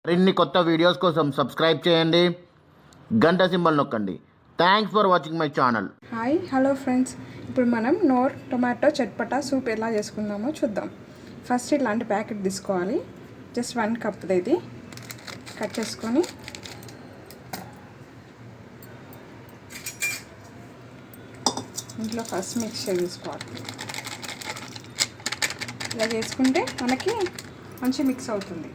మరిన్ని కొత్త వీడియోస్ కోసం సబ్స్క్రైబ్ చేయండి, గంట సింబల్ నొక్కండి. Thanks for watching my channel. Hi hello friends, ఇప్పుడు మనం నోర్ టొమాటో చట్పటా సూప్ ఎలా చేసుకుందామో చూద్దాం. ఫస్ట్ ఇలాంటి ప్యాకెట్ తీసుకోవాలి. జస్ట్ 1 కప్ ఇది కట్ చేసుకొని ఇంట్లో ఫస్ట్ మిక్చర్ తీసుకోవాలి. ఇలా చేసుకుంటే మనకి మంచి మిక్స్ అవుతుంది.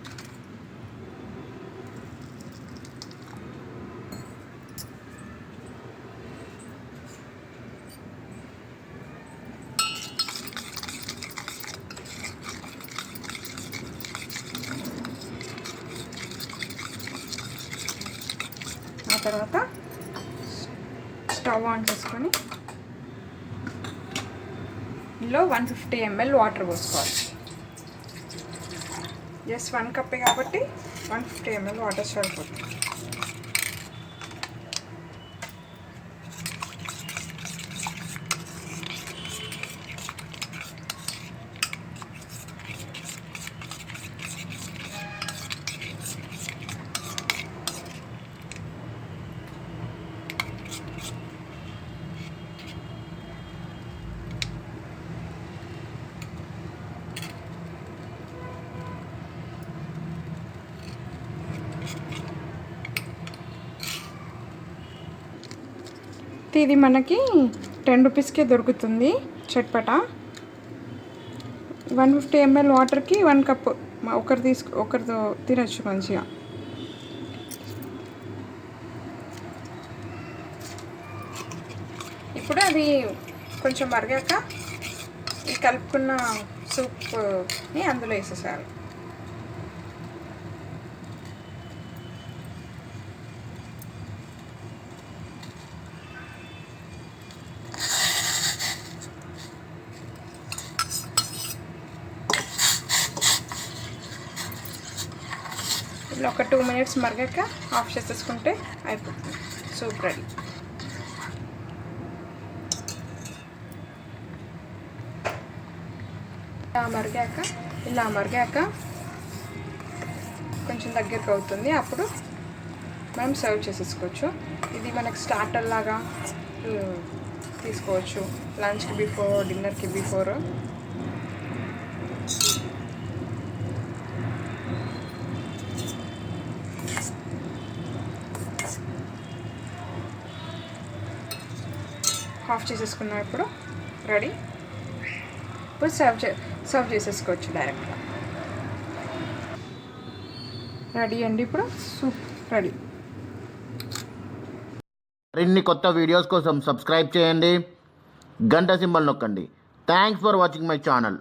ఆ తర్వాత స్టవ్ ఆన్ చేసుకొని ఇందులో 150 ml వాటర్ పోసుకోవాలి. జస్ట్ 1 కప్పే కాబట్టి 150 ml వాటర్ సరిపోతుంది. ఇది మనకి 10 రూపీస్కే దొరుకుతుంది చట్పటా. 150 ml వాటర్కి 1 కప్ ఒకరితో తినచ్చు మంచిగా. ఇప్పుడు అది కొంచెం మరిగాక ఈ కలుపుకున్న సూప్ని అందులో వేసేసారు. ఇలా ఒక 2 minutes మరిగాక ఆఫ్ చేసేసుకుంటే అయిపోతుంది. Soup ready. ఇలా మరిగాక కొంచెం దగ్గరకు అవుతుంది. అప్పుడు మనం సర్వ్ చేసేసుకోవచ్చు. ఇది మనకు స్టార్టర్ లాగా తీసుకోవచ్చు. లంచ్కి బిఫోర్, డిన్నర్కి బిఫోర్. ఆఫ్ చేసేసుకున్నాం. ఇప్పుడు రెడీ. ఇప్పుడు సర్వ్ చేసేసుకోవచ్చు డైరెక్ట్గా. రెడీ అండి. ఇప్పుడు సూప్ రెడీ. మరిన్ని కొత్త వీడియోస్ కోసం సబ్స్క్రైబ్ చేయండి, గంట సింబల్ నొక్కండి. Thanks for watching my channel.